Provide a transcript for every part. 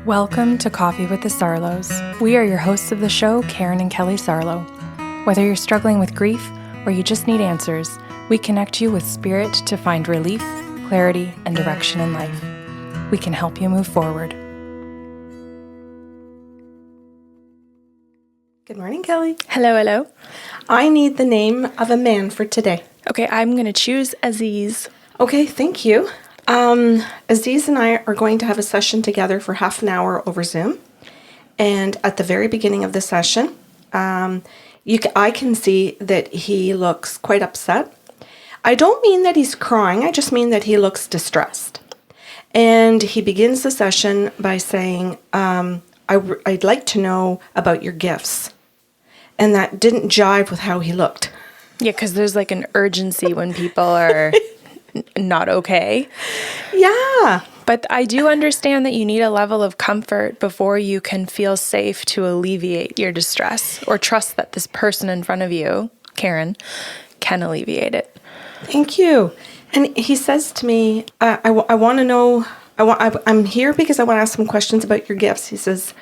Welcome to Coffee with the Sarlos. We are your hosts of the show, Karen and Kelly Sarlo. Whether you're struggling with grief or you just need answers, we connect you with spirit to find relief, clarity, and direction in life. We can help you move forward. Good morning, Kelly. Hello, hello. I need the name of a man for today. Okay, I'm going to choose Aziz. Okay, thank you. Aziz and I are going to have a session together for half an hour over Zoom. And at the very beginning of the session, I can see that he looks quite upset. I don't mean that he's crying. I just mean that he looks distressed. And he begins the session by saying, I'd like to know about your gifts. And that didn't jive with how he looked. Yeah, because there's like an urgency when people are not okay. Yeah. But I do understand that you need a level of comfort before you can feel safe to alleviate your distress or trust that this person in front of you, Karen, can alleviate it. Thank you. And he says to me, I want to know, I'm here because I want to ask some questions about your gifts. He says,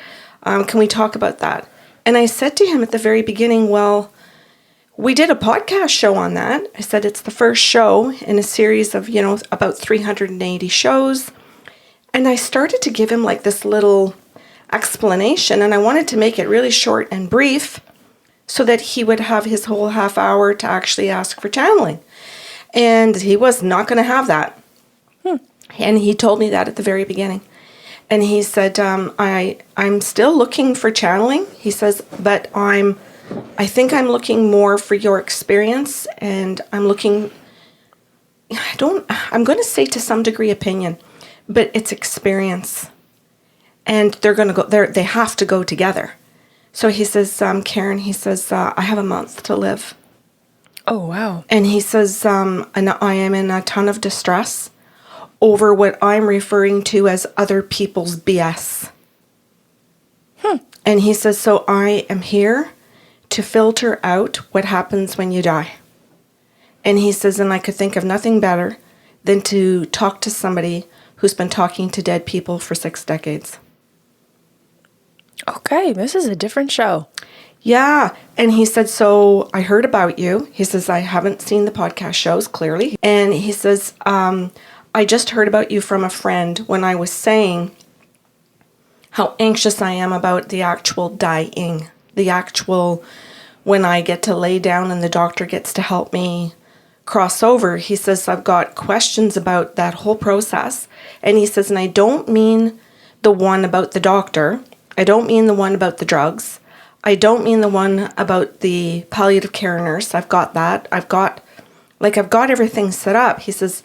can we talk about that? And I said to him at the very beginning, well, we did a podcast show on that. I said it's the first show in a series of, about 380 shows. And I started to give him like this little explanation, and I wanted to make it really short and brief so that he would have his whole half hour to actually ask for channeling. And he was not going to have that. And he told me that at the very beginning. And he said, I'm still looking for channeling. He says, but I think I'm looking more for your experience, and I'm going to say to some degree opinion, but it's experience. And they have to go together. So he says, Karen, he says, I have a month to live. Oh, wow. And he says, and I am in a ton of distress over what I'm referring to as other people's BS. And he says, so I am here to filter out what happens when you die. And he says, and I could think of nothing better than to talk to somebody who's been talking to dead people for 6 decades. Okay, this is a different show. Yeah. And he said, so I heard about you. He says, I haven't seen the podcast shows, clearly. And he says, I just heard about you from a friend when I was saying how anxious I am about the actual dying. The actual, when I get to lay down and the doctor gets to help me cross over. He says, I've got questions about that whole process. And he says, and I don't mean the one about the doctor. I don't mean the one about the drugs. I don't mean the one about the palliative care nurse. I've got that. I've got everything set up. He says,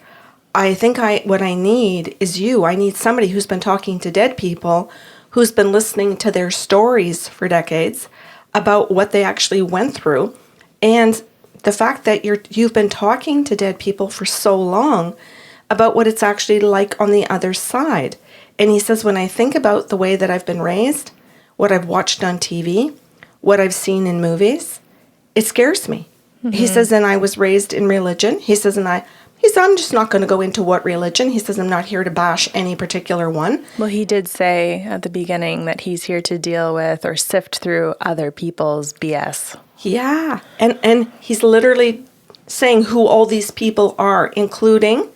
I think what I need is you. I need somebody who's been talking to dead people, who's been listening to their stories for decades about what they actually went through, and the fact that you've been talking to dead people for so long about what it's actually like on the other side. And he says, when I think about the way that I've been raised, what I've watched on TV, what I've seen in movies, it scares me. Mm-hmm. He says, and I was raised in religion. He says, I'm just not going to go into what religion. He says, I'm not here to bash any particular one. Well, he did say at the beginning that he's here to deal with or sift through other people's BS. Yeah. And he's literally saying who all these people are, including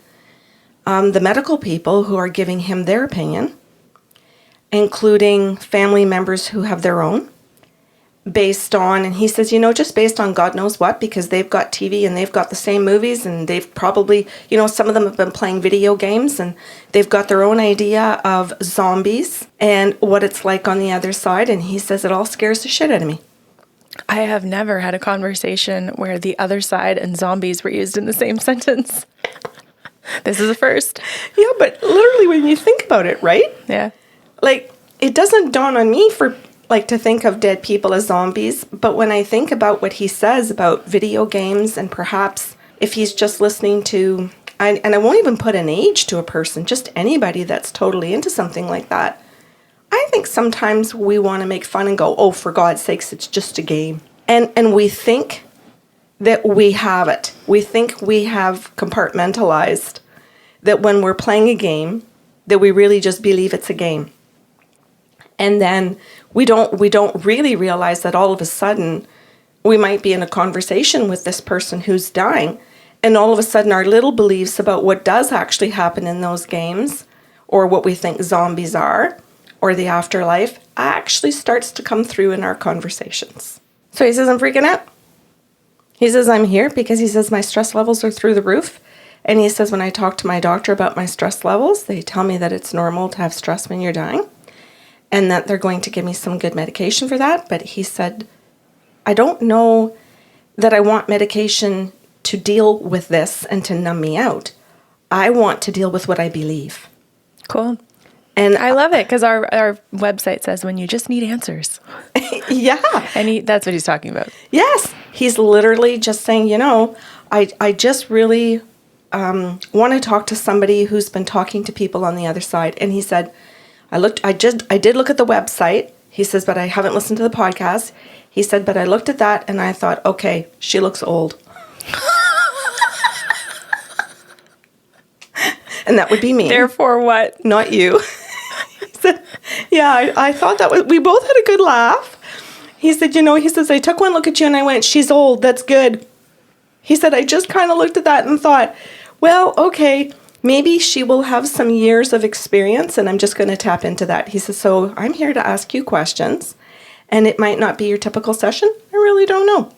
the medical people who are giving him their opinion, including family members who have their own. Based on, and he says, just based on God knows what, because they've got TV and they've got the same movies, and they've probably, some of them have been playing video games, and they've got their own idea of zombies and what it's like on the other side. And he says it all scares the shit out of me. I have never had a conversation where the other side and zombies were used in the same sentence. This is a first. Yeah, but literally when you think about it, right? Yeah. Like, it doesn't dawn on me to think of dead people as zombies, but when I think about what he says about video games, and perhaps if he's just listening to, and I won't even put an age to a person, just anybody that's totally into something like that, I think sometimes we want to make fun and go, oh, for God's sakes, it's just a game. And we think that we have it. We think we have compartmentalized that when we're playing a game, that we really just believe it's a game. And then we don't really realize that all of a sudden we might be in a conversation with this person who's dying, and all of a sudden our little beliefs about what does actually happen in those games, or what we think zombies are, or the afterlife, actually starts to come through in our conversations. So he says, I'm freaking out. He says, I'm here because he says my stress levels are through the roof. And he says, when I talk to my doctor about my stress levels, they tell me that it's normal to have stress when you're dying, and that they're going to give me some good medication for that. But he said, I don't know that I want medication to deal with this and to numb me out. I want to deal with what I believe. Cool. And I love it because our website says when you just need answers. Yeah. And that's what he's talking about. Yes. He's literally just saying, I just really want to talk to somebody who's been talking to people on the other side. And he said, I did look at the website. He says, but I haven't listened to the podcast. He said, but I looked at that and I thought, okay, she looks old. And that would be me. Therefore what? Not you. He said, yeah, I thought we both had a good laugh. He said, he says, I took one look at you and I went, she's old. That's good. He said, I just kind of looked at that and thought, well, okay, maybe she will have some years of experience and I'm just going to tap into that. He says, so I'm here to ask you questions and it might not be your typical session. I really don't know.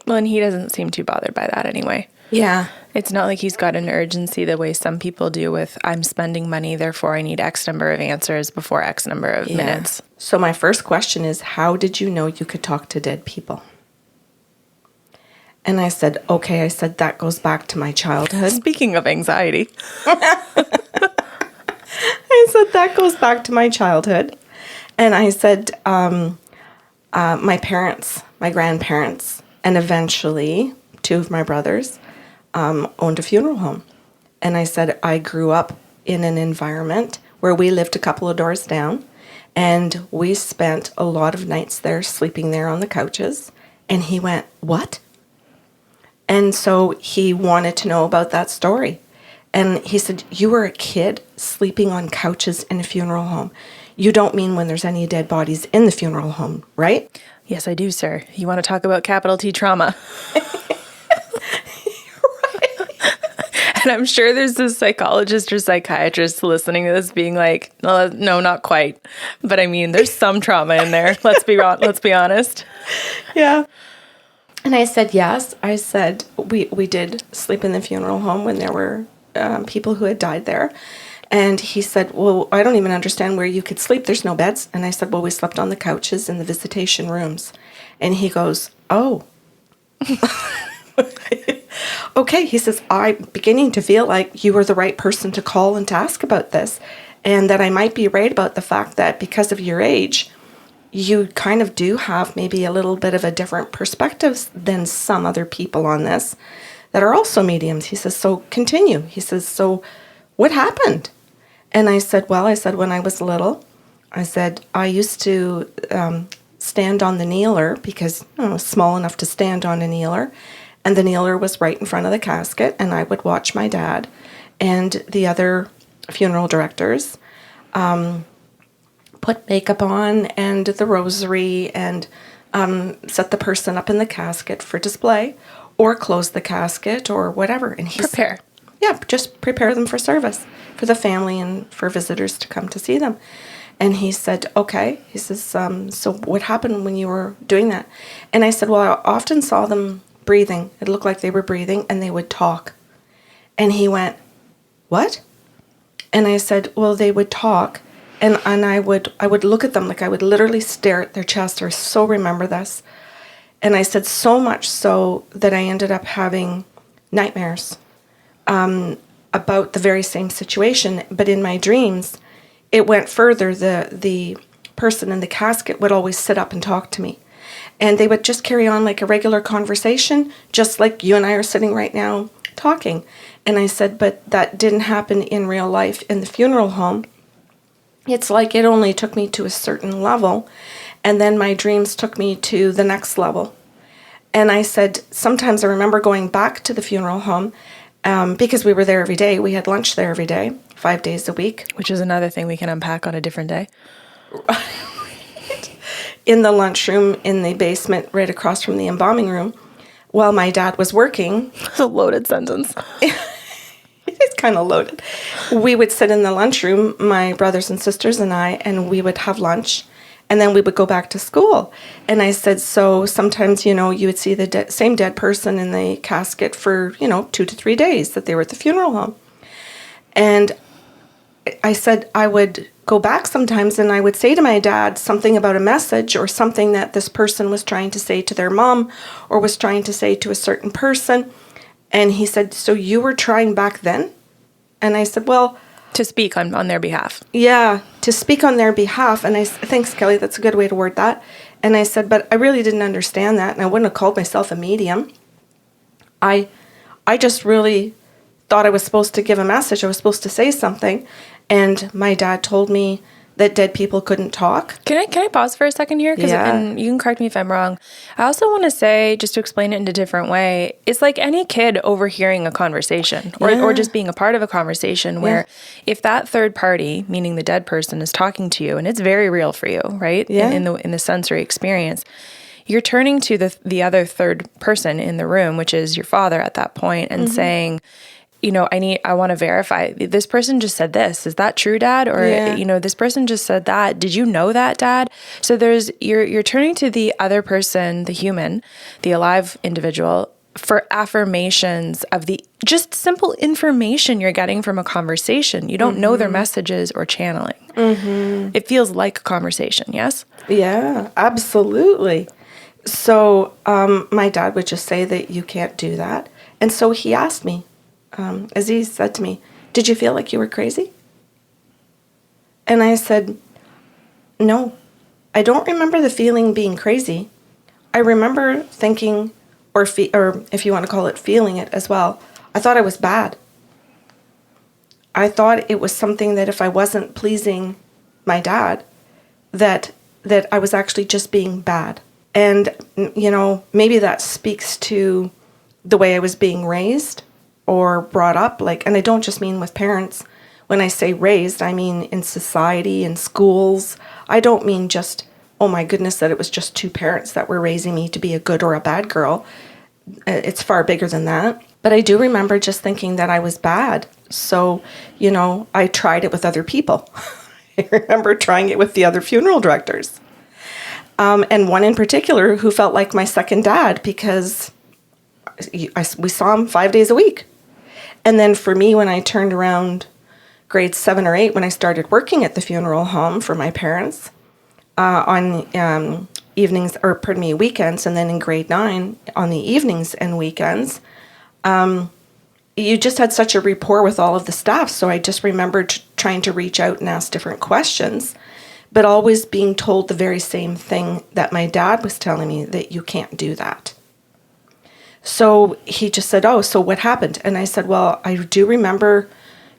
Well, and he doesn't seem too bothered by that anyway. Yeah. It's not like he's got an urgency the way some people do with, I'm spending money, therefore I need X number of answers before X number of minutes. So my first question is, how did you know you could talk to dead people? And I said, okay, that goes back to my childhood. Speaking of anxiety. I said, that goes back to my childhood. And I said, my parents, my grandparents, and eventually 2 of my brothers owned a funeral home. And I said, I grew up in an environment where we lived a couple of doors down, and we spent a lot of nights there, sleeping there on the couches. And he went, what? And so he wanted to know about that story. And he said, you were a kid sleeping on couches in a funeral home. You don't mean when there's any dead bodies in the funeral home, right? Yes, I do, sir. You want to talk about capital T trauma. And I'm sure there's a psychologist or psychiatrist listening to this being like, no, not quite. But I mean, there's some trauma in there. Let's be honest. Yeah. And I said, yes. I said, we did sleep in the funeral home when there were people who had died there. And he said, well, I don't even understand where you could sleep. There's no beds. And I said, well, we slept on the couches in the visitation rooms. And he goes, oh. Okay, he says, I'm beginning to feel like you were the right person to call and to ask about this. And that I might be right about the fact that because of your age, you kind of do have maybe a little bit of a different perspective than some other people on this that are also mediums. He says, so continue. He says, so what happened? And I said, when I was little, I said, I used to stand on the kneeler because I was small enough to stand on a kneeler. And the kneeler was right in front of the casket. And I would watch my dad and the other funeral directors put makeup on and the rosary and set the person up in the casket for display or close the casket or whatever. And prepare. Yeah, just prepare them for service, for the family and for visitors to come to see them. And he said, okay. He says, so what happened when you were doing that? And I said, well, I often saw them breathing. It looked like they were breathing and they would talk. And he went, what? And I said, well, they would talk. And I would look at them, like I would literally stare at their chest. I so remember this. And I said, so much so that I ended up having nightmares about the very same situation. But in my dreams, it went further. The person in the casket would always sit up and talk to me. And they would just carry on like a regular conversation, just like you and I are sitting right now talking. And I said, but that didn't happen in real life in the funeral home. It's like it only took me to a certain level, and then my dreams took me to the next level. And I said, sometimes I remember going back to the funeral home because we were there every day. We had lunch there every day, 5 days a week. Which is another thing we can unpack on a different day. in the lunchroom in the basement right across from the embalming room while my dad was working. It's a loaded sentence. It's kind of loaded. We would sit in the lunchroom, my brothers and sisters and I, and we would have lunch, and then we would go back to school. And I said, so sometimes, you would see the same dead person in the casket for, 2 to 3 days that they were at the funeral home. And I said I would go back sometimes and I would say to my dad something about a message or something that this person was trying to say to their mom or was trying to say to a certain person. And he said, so you were trying back then? And I said, well... To speak on their behalf. Yeah, to speak on their behalf. And thanks, Kelly, that's a good way to word that. And I said, but I really didn't understand that. And I wouldn't have called myself a medium. I just really thought I was supposed to give a message. I was supposed to say something. And my dad told me that dead people couldn't talk. Can I pause for a second here? Yeah. And you can correct me if I'm wrong. I also want to say, just to explain it in a different way, it's like any kid overhearing a conversation or just being a part of a conversation where if that third party, meaning the dead person, is talking to you, and it's very real for you, right? Yeah. In the sensory experience, you're turning to the other third person in the room, which is your father at that point, and saying, I want to verify. This person just said this. Is that true, Dad? Or, this person just said that. Did you know that, Dad? So you're turning to the other person, the human, the alive individual, for affirmations of the just simple information you're getting from a conversation. You don't know their messages or channeling. Mm-hmm. It feels like a conversation, yes? Yeah, absolutely. So my dad would just say that you can't do that. And so he asked me, Aziz said to me, did you feel like you were crazy? And I said, no, I don't remember the feeling being crazy. I remember thinking, or if you want to call it feeling it as well, I thought I was bad. I thought it was something that if I wasn't pleasing my dad, that I was actually just being bad. And, maybe that speaks to the way I was being raised or brought up, and I don't just mean with parents. When I say raised, I mean in society, in schools. I don't mean just, oh my goodness, that it was just two parents that were raising me to be a good or a bad girl. It's far bigger than that. But I do remember just thinking that I was bad. So, I tried it with other people. I remember trying it with the other funeral directors. And one in particular who felt like my second dad because we saw him 5 days a week. And then for me, when I turned around grade 7 or 8, when I started working at the funeral home for my parents on evenings, or pardon me, weekends, and then in grade 9 on the evenings and weekends, you just had such a rapport with all of the staff. So I just remembered trying to reach out and ask different questions, but always being told the very same thing that my dad was telling me, that you can't do that. So he just said, oh, so what happened? And I said, well, I do remember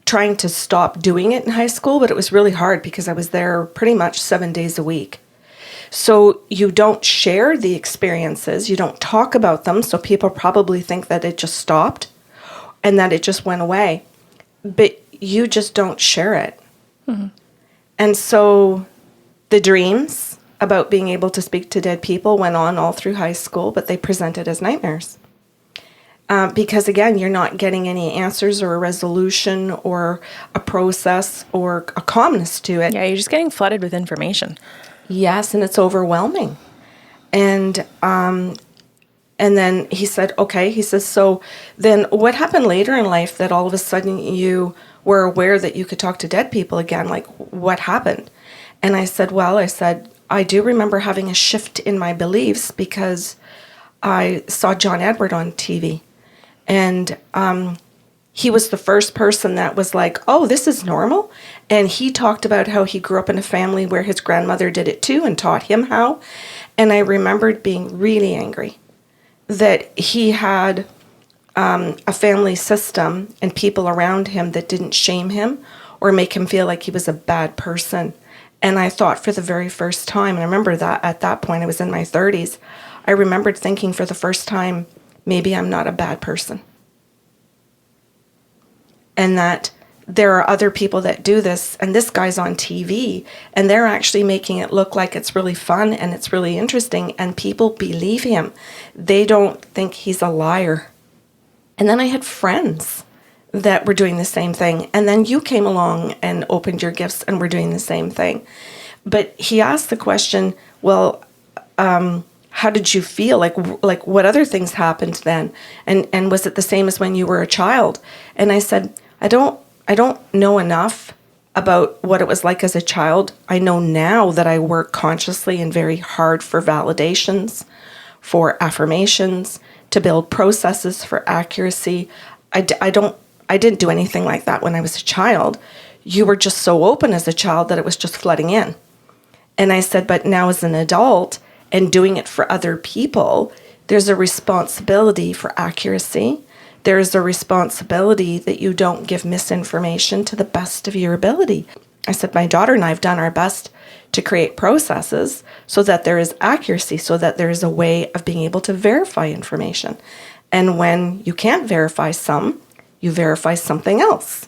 trying to stop doing it in high school, but it was really hard because I was there pretty much 7 days a week. So you don't share the experiences, you don't talk about them, so people probably think that it just stopped and that it just went away. But you just don't share it. Mm-hmm. And so the dreams about being able to speak to dead people went on all through high school, but they presented as nightmares. Because again, you're not getting any answers or a resolution or a process or a calmness to it. Yeah, you're just getting flooded with information. Yes, and it's overwhelming. And then he said, okay, he says, so then what happened later in life that all of a sudden you were aware that you could talk to dead people again? Like, what happened? And I said, I do remember having a shift in my beliefs because I saw John Edward on TV. And he was the first person that was like, oh, this is normal. And he talked about how he grew up in a family where his grandmother did it too and taught him how. And I remembered being really angry that he had a family system and people around him that didn't shame him or make him feel like he was a bad person. And I thought for the very first time, and I remember that at that point, I was in my 30s, I remembered thinking for the first time, maybe I'm not a bad person. And that there are other people that do this, and this guy's on TV, and they're actually making it look like it's really fun and it's really interesting, and people believe him. They don't think he's a liar. And then I had friends that were doing the same thing, and then you came along and opened your gifts and were doing the same thing. But he asked the question, well, how did you feel? Like what other things happened then? And was it the same as when you were a child? And I said, I don't know enough about what it was like as a child. I know now that I work consciously and very hard for validations, for affirmations, to build processes for accuracy. I didn't do anything like that when I was a child. You were just so open as a child that it was just flooding in. And I said, but now as an adult and doing it for other people, there's a responsibility for accuracy. There's a responsibility that you don't give misinformation to the best of your ability. I said, my daughter and I have done our best to create processes so that there is accuracy, so that there is a way of being able to verify information. And when you can't verify some, you verify something else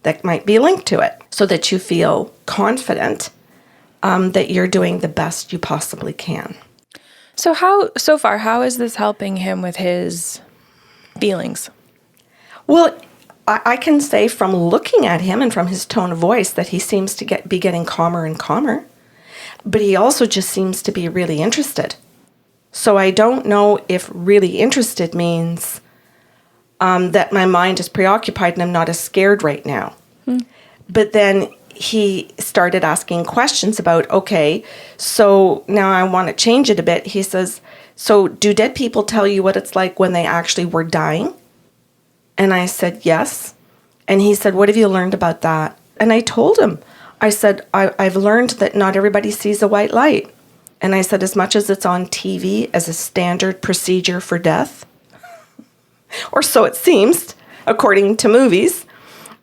that might be linked to it, so that you feel confident that you're doing the best you possibly can. So far, how is this helping him with his feelings? Well, I can say from looking at him and from his tone of voice that he seems to be getting calmer and calmer, but he also just seems to be really interested. So I don't know if really interested means that my mind is preoccupied and I'm not as scared right now. But then he started asking questions about, okay, so now I want to change it a bit. He says, so do dead people tell you what it's like when they actually were dying? And I said, yes. And he said, what have you learned about that? And I told him, I said, I've learned that not everybody sees a white light. And I said, as much as it's on TV as a standard procedure for death, or so it seems, according to movies,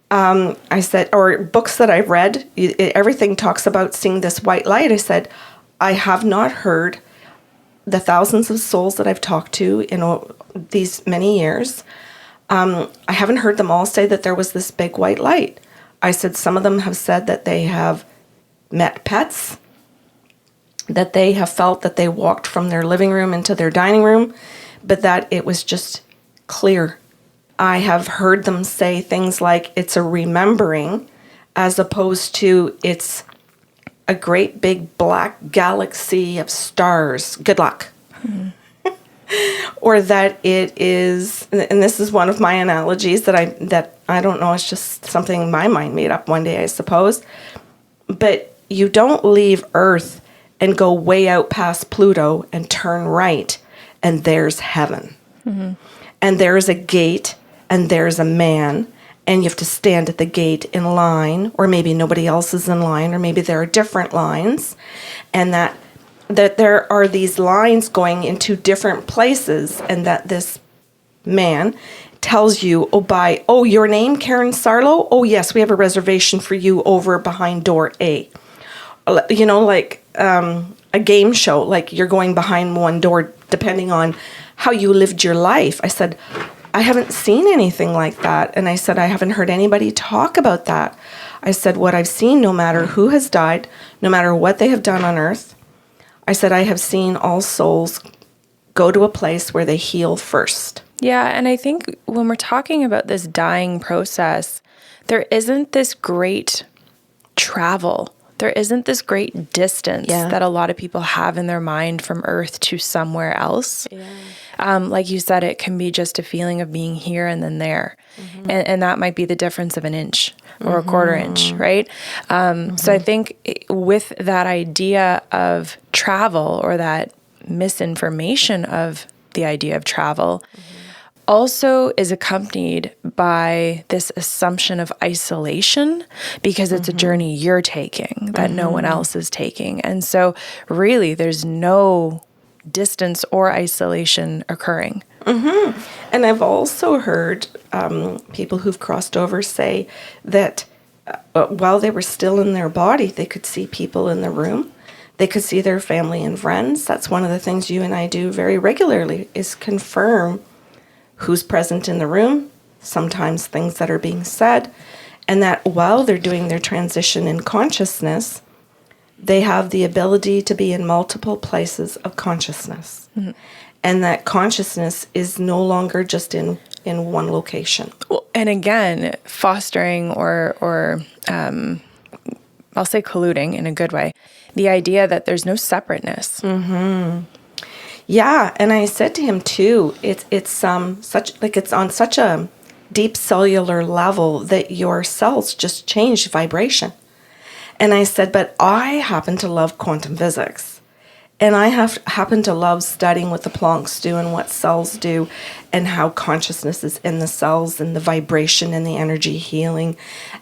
I said, or books that I've read, everything talks about seeing this white light. I said, I have not heard the thousands of souls that I've talked to in these many years. I haven't heard them all say that there was this big white light. I said, some of them have said that they have met pets, that they have felt that they walked from their living room into their dining room, but that it was just clear. I have heard them say things like it's a remembering, as opposed to it's a great big black galaxy of stars. Good luck. Or that it is, and this is one of my analogies that I don't know, it's just something my mind made up one day, I suppose. But you don't leave Earth and go way out past Pluto and turn right, and there's heaven. Mm-hmm. And there's a gate, and there's a man, and you have to stand at the gate in line, or maybe nobody else is in line, or maybe there are different lines, and that there are these lines going into different places, and that this man tells you, your name, Karen Sarlo? Oh, yes, we have a reservation for you over behind door A. You know, like a game show, like you're going behind one door, depending on how you lived your life. I said, I haven't seen anything like that. And I said, I haven't heard anybody talk about that. I said, what I've seen, no matter who has died, no matter what they have done on earth, I said, I have seen all souls go to a place where they heal first. Yeah, and I think when we're talking about this dying process, there isn't this great travel. There isn't this great distance that a lot of people have in their mind from Earth to somewhere else. Yeah. Like you said, it can be just a feeling of being here and then there. Mm-hmm. And that might be the difference of an inch or a quarter inch, right? So I think with that idea of travel, or that misinformation of the idea of travel, also is accompanied by this assumption of isolation, because it's a journey you're taking that no one else is taking. And so really there's no distance or isolation occurring. And I've also heard people who've crossed over say that while they were still in their body, they could see people in the room. They could see their family and friends. That's one of the things you and I do very regularly, is confirm who's present in the room, sometimes things that are being said. And that while they're doing their transition in consciousness, they have the ability to be in multiple places of consciousness. And that consciousness is no longer just in one location. Well, and again, fostering or I'll say colluding in a good way, the idea that there's no separateness. Yeah, and I said to him too, it's such like it's on such a deep cellular level that your cells just change vibration. And I said, but I happen to love quantum physics. And I happen to love studying what the Plancks do and what cells do and how consciousness is in the cells and the vibration and the energy healing.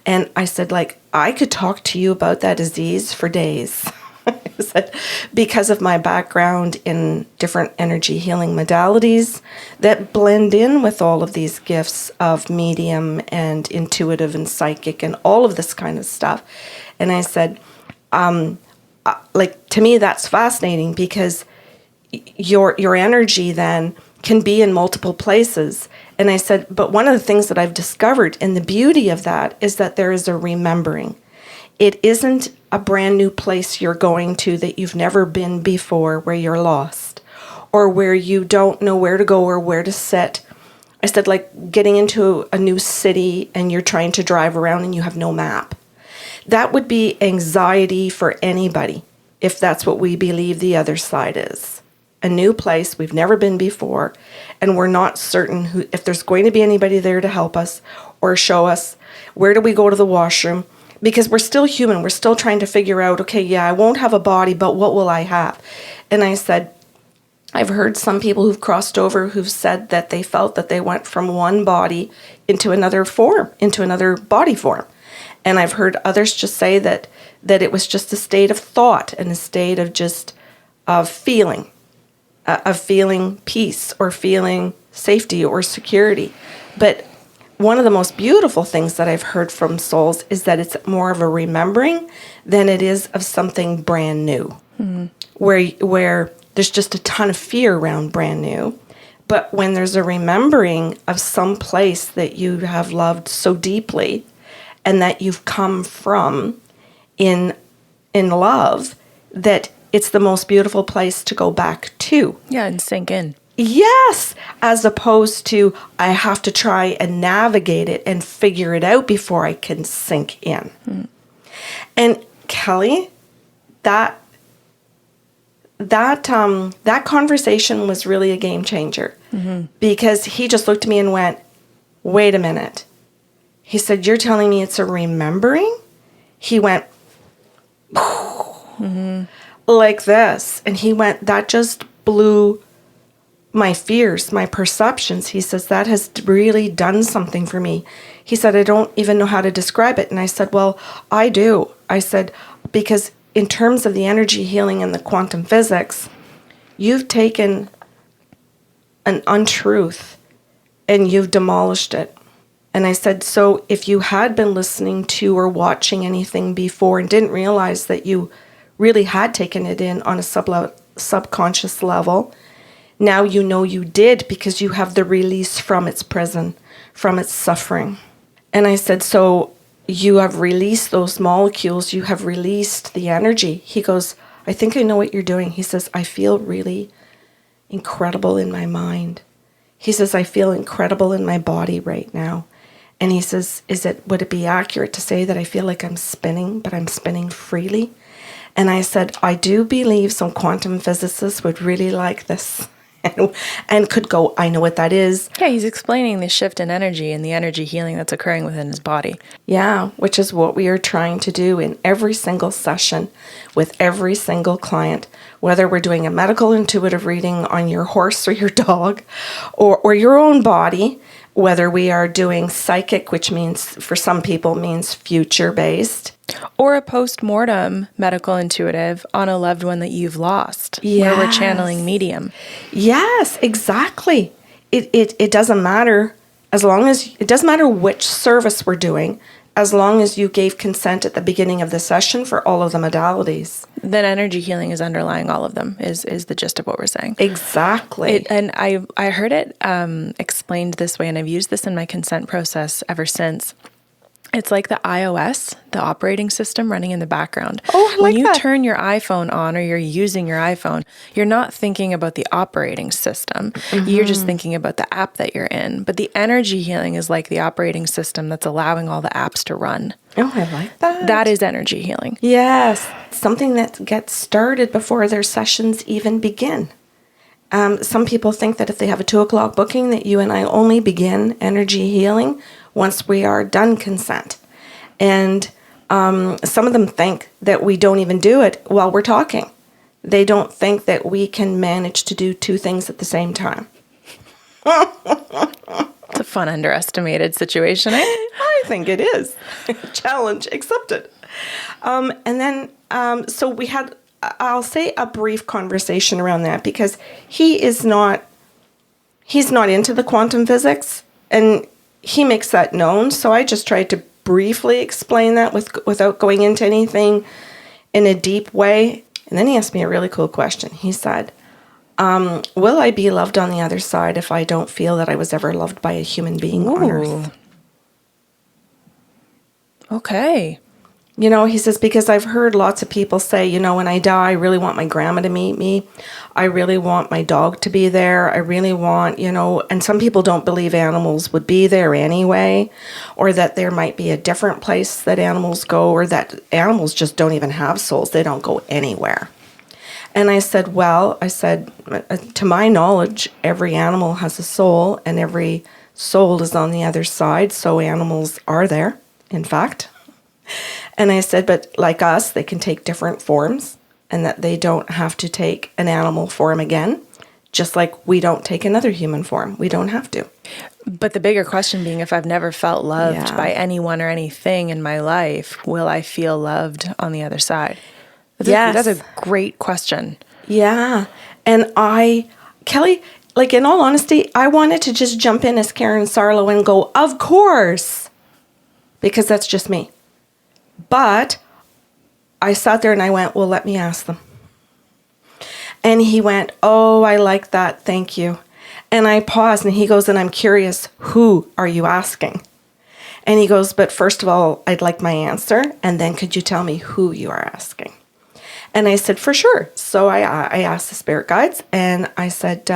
And I said, like, I could talk to you about that, Aziz, for days. I said, because of my background in different energy healing modalities that blend in with all of these gifts of medium and intuitive and psychic and all of this kind of stuff. And I said, like, to me, that's fascinating because your energy then can be in multiple places. And I said, but one of the things that I've discovered, and the beauty of that, is that there is a remembering. It isn't a brand new place you're going to that you've never been before, where you're lost or where you don't know where to go or where to sit. I said, like getting into a new city and you're trying to drive around and you have no map. That would be anxiety for anybody if that's what we believe the other side is. A new place we've never been before, and we're not certain if there's going to be anybody there to help us or show us where do we go to the washroom, because we're still human. We're still trying to figure out, okay, yeah, I won't have a body, but what will I have? And I said, I've heard some people who've crossed over who've said that they felt that they went from one body into another form, into another body form. And I've heard others just say that it was just a state of thought and a state of just of feeling peace or feeling safety or security. But one of the most beautiful things that I've heard from souls is that it's more of a remembering than it is of something brand new, where there's just a ton of fear around brand new. But when there's a remembering of some place that you have loved so deeply and that you've come from in love, that it's the most beautiful place to go back to. Yeah, and sink in. Yes, as opposed to I have to try and navigate it and figure it out before I can sink in. And Kelly, that conversation was really a game changer, because he just looked at me and went, wait a minute. He said, you're telling me it's a remembering? He went, like this. And he went, that just blew my fears, my perceptions. He says, that has really done something for me. He said, I don't even know how to describe it. And I said, well, I do. I said, because in terms of the energy healing and the quantum physics, you've taken an untruth and you've demolished it. And I said, so if you had been listening to or watching anything before and didn't realize that you really had taken it in on a subconscious level, now you know you did, because you have the release from its prison, from its suffering. And I said, so you have released those molecules, you have released the energy. He goes, I think I know what you're doing. He says, I feel really incredible in my mind. He says, I feel incredible in my body right now. And he says, would it be accurate to say that I feel like I'm spinning, but I'm spinning freely? And I said, I do believe some quantum physicists would really like this and could go, I know what that is. Yeah, he's explaining the shift in energy and the energy healing that's occurring within his body. Yeah, which is what we are trying to do in every single session with every single client, whether we're doing a medical intuitive reading on your horse or your dog or your own body, whether we are doing psychic, which means for some people means future-based. Or a post-mortem medical intuitive on a loved one that you've lost, where we're channeling medium. Yes, exactly. It doesn't matter it doesn't matter which service we're doing, as long as you gave consent at the beginning of the session for all of the modalities. Then energy healing is underlying all of them, is the gist of what we're saying. Exactly. And I heard it explained this way, and I've used this in my consent process ever since. It's like the iOS, the operating system running in the background. Oh, I like when you that. turn your iPhone on or you're using your iPhone, you're not thinking about the operating system. You're just thinking about the app that you're in. But the energy healing is like the operating system that's allowing all the apps to run. Oh, I like that. That is energy healing. Yes, something that gets started before their sessions even begin. Some people think that if they have a 2:00 booking, that you and I only begin energy healing once we are done consent. And some of them think that we don't even do it while we're talking. They don't think that we can manage to do two things at the same time. It's a fun, underestimated situation, eh? I think it is. Challenge accepted. And then, so we had, I'll say, a brief conversation around that, because he's not into the quantum physics, and he makes that known. So I just tried to briefly explain that without going into anything in a deep way. And then he asked me a really cool question. He said, will I be loved on the other side if I don't feel that I was ever loved by a human being on Earth? Okay. You know, he says, because I've heard lots of people say, you know, when I die, I really want my grandma to meet me. I really want my dog to be there. I really want, you know, and some people don't believe animals would be there anyway, or that there might be a different place that animals go, or that animals just don't even have souls. They don't go anywhere. And I said, to my knowledge, every animal has a soul, and every soul is on the other side. So animals are there, in fact. And I said, but like us, they can take different forms, and that they don't have to take an animal form again, just like we don't take another human form. We don't have to. But the bigger question being, if I've never felt loved by anyone or anything in my life, will I feel loved on the other side? That's a great question. Yeah. And Kelly, like, in all honesty, I wanted to just jump in as Karen Sarlo and go, of course, because that's just me. But I sat there and I went, well, let me ask them. And he went, oh, I like that. Thank you. And I paused, and he goes, and I'm curious, who are you asking? And he goes, but first of all, I'd like my answer. And then could you tell me who you are asking? And I said, for sure. So I asked the spirit guides, and I said,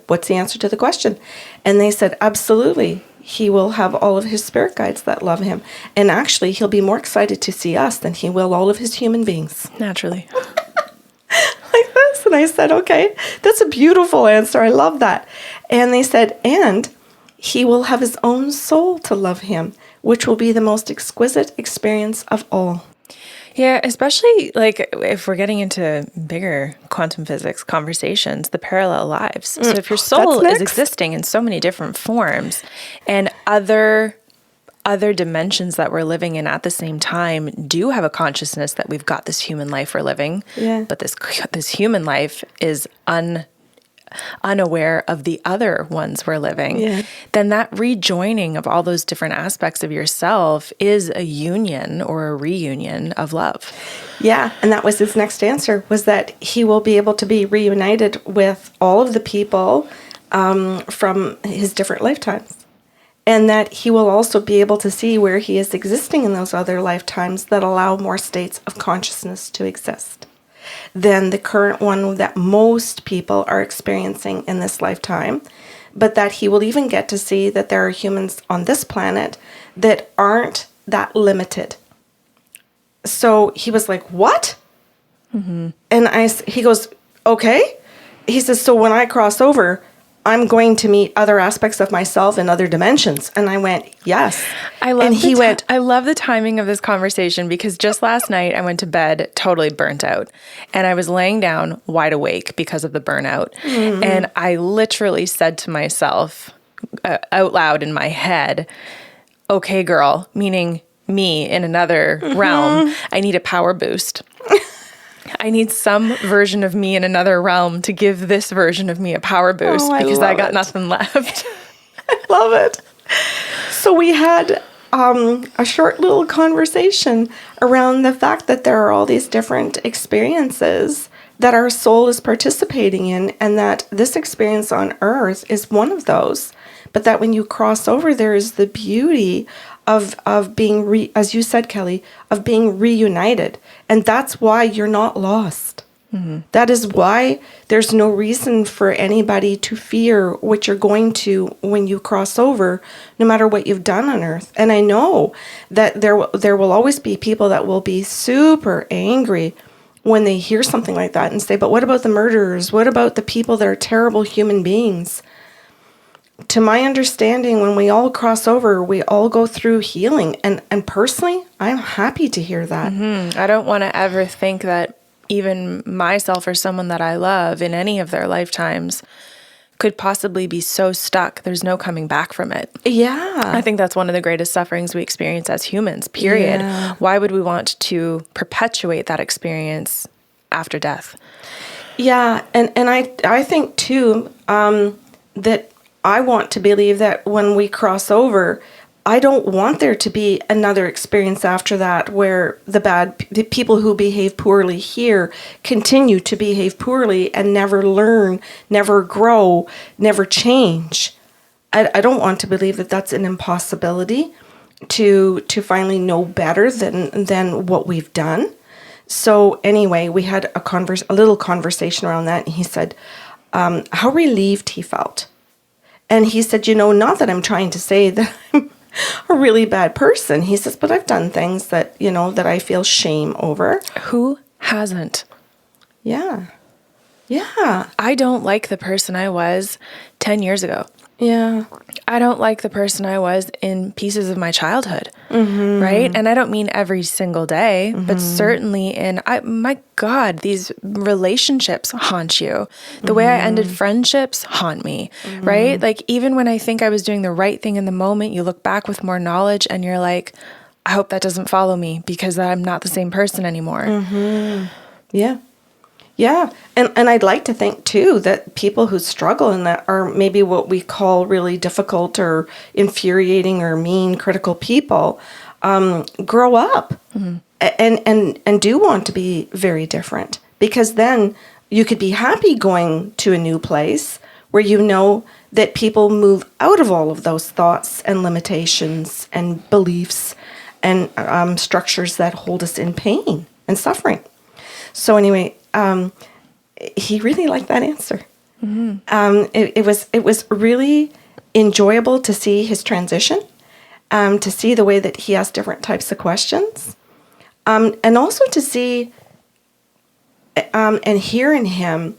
what's the answer to the question? And they said, absolutely. He will have all of his spirit guides that love him. And actually, he'll be more excited to see us than he will all of his human beings. Naturally. Like this. And I said, okay, that's a beautiful answer. I love that. And they said, and he will have his own soul to love him, which will be the most exquisite experience of all. Yeah, especially like if we're getting into bigger quantum physics conversations, the parallel lives. So if your soul is existing in so many different forms, and other dimensions that we're living in at the same time do have a consciousness that we've got this human life we're living, but this human life is unaware of the other ones we're living, then that rejoining of all those different aspects of yourself is a union or a reunion of love. Yeah, and that was his next answer, was that he will be able to be reunited with all of the people from his different lifetimes. And that he will also be able to see where he is existing in those other lifetimes that allow more states of consciousness to exist than the current one that most people are experiencing in this lifetime, but that he will even get to see that there are humans on this planet that aren't that limited. So he was like, what? Mm-hmm. And he goes, okay. He says, so when I cross over, I'm going to meet other aspects of myself in other dimensions. And I went, yes. I love the timing of this conversation, because just last night I went to bed totally burnt out, and I was laying down wide awake because of the burnout. Mm-hmm. And I literally said to myself out loud in my head, okay, girl, meaning me in another realm, I need a power boost. I need some version of me in another realm to give this version of me a power boost, because I got nothing left. I love it. So we had a short little conversation around the fact that there are all these different experiences that our soul is participating in, and that this experience on Earth is one of those. But that when you cross over, there is the beauty of being, as you said, Kelly, of being reunited. And that's why you're not lost. That is why there's no reason for anybody to fear what you're going to when you cross over, no matter what you've done on earth. And I know that there will always be people that will be super angry when they hear something like that and say, but what about the murderers? What about the people that are terrible human beings? To my understanding, when we all cross over, we all go through healing. And personally, I'm happy to hear that. I don't want to ever think that even myself or someone that I love in any of their lifetimes could possibly be so stuck there's no coming back from it. Yeah. I think that's one of the greatest sufferings we experience as humans, period. Yeah. Why would we want to perpetuate that experience after death? Yeah, and I think too that I want to believe that when we cross over, I don't want there to be another experience after that where the people who behave poorly here continue to behave poorly and never learn, never grow, never change. I don't want to believe that that's an impossibility to finally know better than what we've done. So anyway, we had a little conversation around that, and he said how relieved he felt. And he said, not that I'm trying to say that I'm a really bad person. He says, but I've done things that, that I feel shame over. Who hasn't? Yeah. Yeah. I don't like the person I was 10 years ago. Yeah. I don't like the person I was in pieces of my childhood, right? And I don't mean every single day, but certainly my God, these relationships haunt you. The way I ended friendships haunt me, right? Like even when I think I was doing the right thing in the moment, you look back with more knowledge and you're like, I hope that doesn't follow me because I'm not the same person anymore. Yeah. Yeah. And I'd like to think, too, that people who struggle in that are maybe what we call really difficult or infuriating or mean, critical people, grow up and do want to be very different. Because then you could be happy going to a new place where you know that people move out of all of those thoughts and limitations and beliefs and structures that hold us in pain and suffering. So anyway, he really liked that answer. It was really enjoyable to see his transition, to see the way that he asked different types of questions, and also to see and hear in him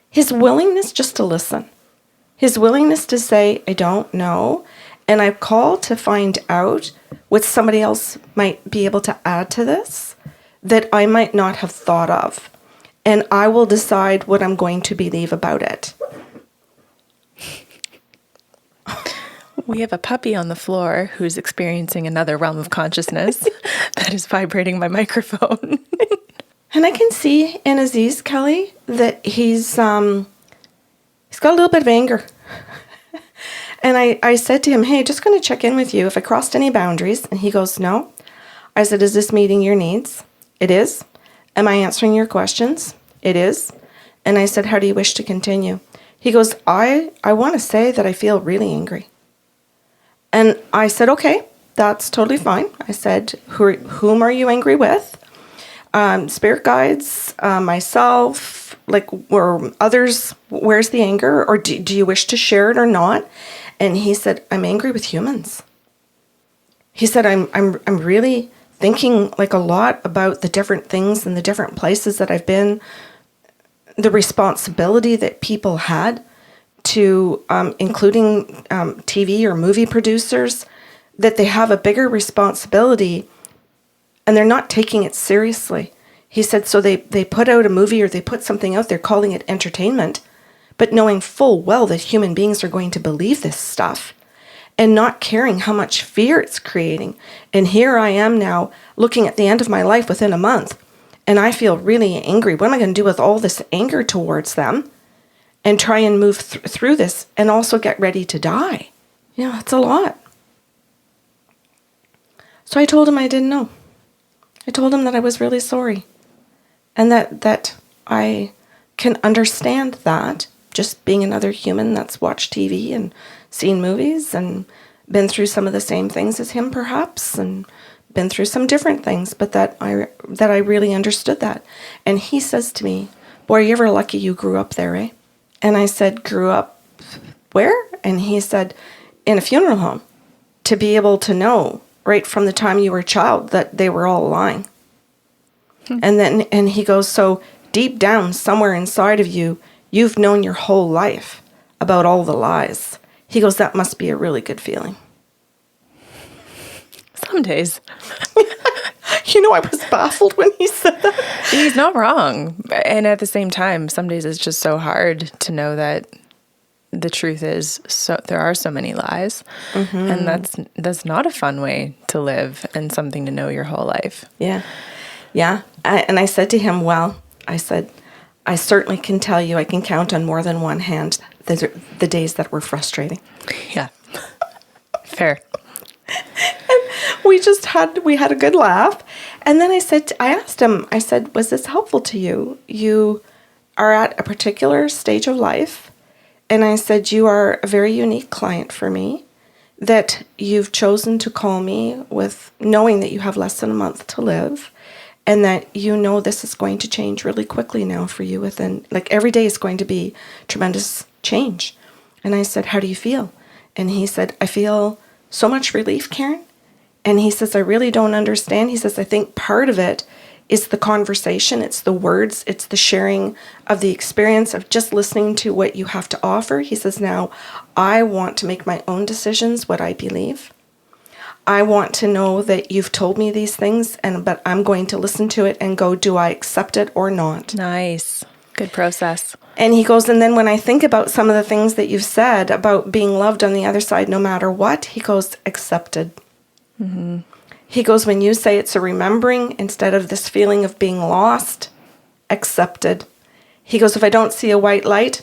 his willingness just to listen, his willingness to say, I don't know, and I've called to find out what somebody else might be able to add to this that I might not have thought of. And I will decide what I'm going to believe about it. We have a puppy on the floor who's experiencing another realm of consciousness that is vibrating my microphone. And I can see in Aziz, Kelly, that he's got a little bit of anger. And I said to him, hey, just going to check in with you if I crossed any boundaries. And he goes, no. I said, is this meeting your needs? It is. Am I answering your questions? It is. And I said, how do you wish to continue? He goes, I want to say that I feel really angry. And I said, okay, that's totally fine. I said, whom are you angry with? Spirit guides, myself, or others, where's the anger? Or do you wish to share it or not? And he said, I'm angry with humans. He said, I'm really thinking a lot about the different things and the different places that I've been, the responsibility that people had to, including TV or movie producers, that they have a bigger responsibility and they're not taking it seriously. He said, so they put out a movie or they put something out there calling it entertainment, but knowing full well that human beings are going to believe this stuff. And not caring how much fear it's creating. And here I am now looking at the end of my life within a month. And I feel really angry. What am I going to do with all this anger towards them? And try and move through this and also get ready to die. It's a lot. So I told him I didn't know. I told him that I was really sorry. And that I can understand that, just being another human that's watched TV and seen movies and been through some of the same things as him, perhaps, and been through some different things, but that I really understood that. And he says to me, "Boy, you're ever lucky you grew up there, eh?" And I said, "Grew up where?" And he said, "In a funeral home, to be able to know right from the time you were a child that they were all lying." And he goes, "So deep down, somewhere inside of you, you've known your whole life about all the lies." He goes, "That must be a really good feeling." Some days. I was baffled when he said that. He's not wrong. And at the same time, some days it's just so hard to know that the truth is there are so many lies. And that's not a fun way to live and something to know your whole life. Yeah. Yeah. And I said to him, "Well," I said, "I certainly can tell you I can count on more than one hand the days that were frustrating." Yeah. Fair. We had a good laugh. And then I asked him, I said, "Was this helpful to you? You are at a particular stage of life. And I said, you are a very unique client for me, that you've chosen to call me with knowing that you have less than a month to live, and that this is going to change really quickly now for you within, like, every day is going to be tremendous change." And I said, "How do you feel?" And he said, "I feel so much relief, Karen." And he says, "I really don't understand." He says, "I think part of it is the conversation. It's the words. It's the sharing of the experience of just listening to what you have to offer." He says, "Now I want to make my own decisions, what I believe. I want to know that you've told me these things, but I'm going to listen to it and go, do I accept it or not?" Nice. Good process. And he goes, "And then when I think about some of the things that you've said about being loved on the other side no matter what," he goes, "accepted." He goes, "When you say it's a remembering instead of this feeling of being lost, accepted." He goes, "If I don't see a white light,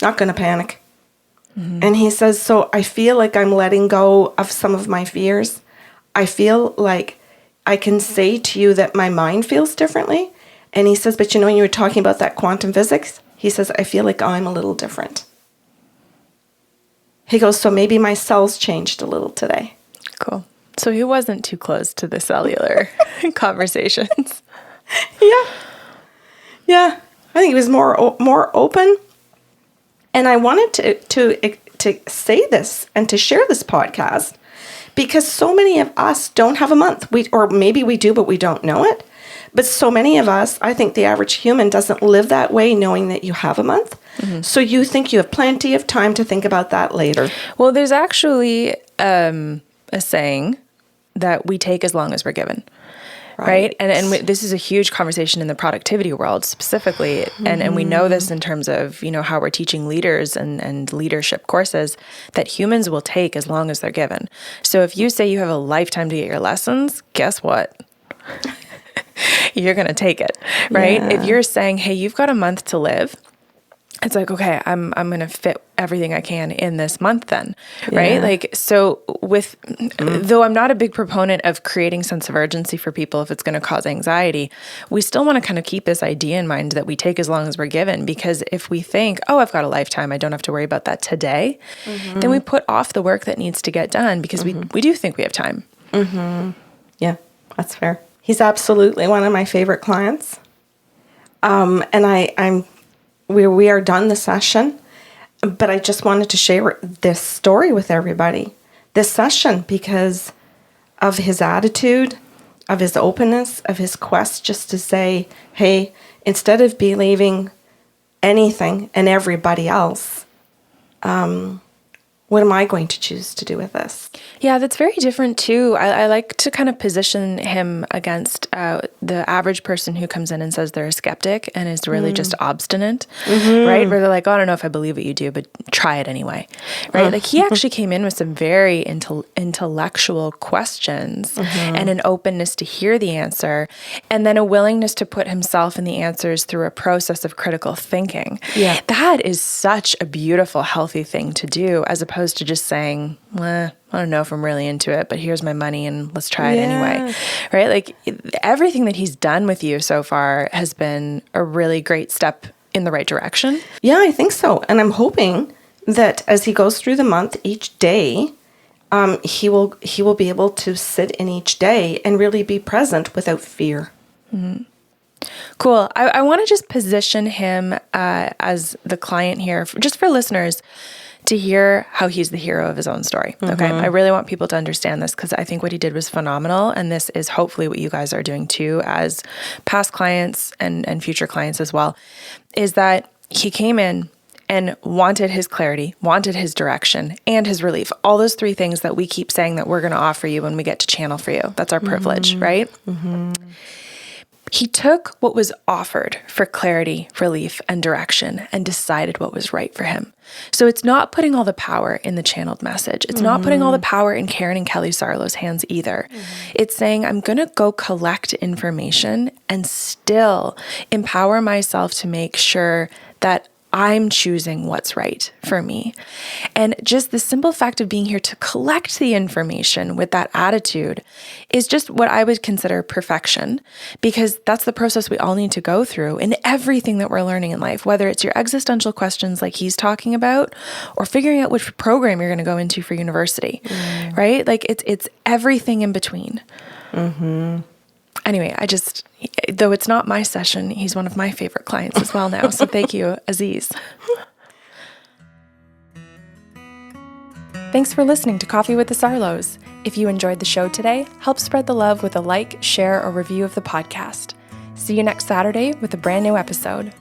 not going to panic." And he says, "So I feel like I'm letting go of some of my fears. I feel like I can say to you that my mind feels differently." And he says, "But when you were talking about that quantum physics," he says, "I feel like I'm a little different." He goes, "So maybe my cells changed a little today." Cool. So he wasn't too close to the cellular conversations. Yeah. Yeah. I think he was more open. And I wanted to say this and to share this podcast because so many of us don't have a month. Or maybe we do, but we don't know it. But so many of us, I think the average human doesn't live that way, knowing that you have a month. So you think you have plenty of time to think about that later. Well, there's actually a saying that we take as long as we're given. Right. And this is a huge conversation in the productivity world specifically. And we know this in terms of, how we're teaching leaders and leadership courses, that humans will take as long as they're given. So if you say you have a lifetime to get your lessons, guess what? You're going to take it. Right. Yeah. If you're saying, hey, you've got a month to live, it's like, okay, I'm going to fit everything I can in this month then, right? Yeah. Like, so though I'm not a big proponent of creating sense of urgency for people if it's going to cause anxiety, we still want to kind of keep this idea in mind that we take as long as we're given, because if we think, oh, I've got a lifetime, I don't have to worry about that today, then we put off the work that needs to get done because we do think we have time. Yeah, that's fair. He's absolutely one of my favorite clients. And we are done the session, but I just wanted to share this story with everybody, this session, because of his attitude, of his openness, of his quest just to say, hey, instead of believing anything and everybody else, what am I going to choose to do with this? Yeah, that's very different too. I like to kind of position him against the average person who comes in and says they're a skeptic and is really just obstinate, right? Where they're like, oh, I don't know if I believe what you do, but try it anyway, right? Like he actually came in with some very intellectual questions and an openness to hear the answer, and then a willingness to put himself in the answers through a process of critical thinking. Yeah. That is such a beautiful, healthy thing to do, as opposed to just saying, well, I don't know if I'm really into it, but here's my money and let's try it anyway. Right? Like everything that he's done with you so far has been a really great step in the right direction. Yeah, I think so. And I'm hoping that as he goes through the month, each day, he will be able to sit in each day and really be present without fear. Cool. I want to just position him as the client here, just for listeners to hear how he's the hero of his own story. Okay. I really want people to understand this because I think what he did was phenomenal. And this is hopefully what you guys are doing too as past clients and future clients as well, is that he came in and wanted his clarity, wanted his direction, and his relief. All those three things that we keep saying that we're going to offer you when we get to channel for you. That's our privilege, right? He took what was offered for clarity, relief, and direction and decided what was right for him. So it's not putting all the power in the channeled message. It's not putting all the power in Karen and Kelly Sarlos' hands either. It's saying, I'm going to go collect information and still empower myself to make sure that I'm choosing what's right for me. And just the simple fact of being here to collect the information with that attitude is just what I would consider perfection, because that's the process we all need to go through in everything that we're learning in life, whether it's your existential questions like he's talking about, or figuring out which program you're going to go into for university, right? Like it's everything in between. Anyway, though it's not my session, he's one of my favorite clients as well now. So thank you, Aziz. Thanks for listening to Coffee with the Sarlos. If you enjoyed the show today, help spread the love with a like, share, or review of the podcast. See you next Saturday with a brand new episode.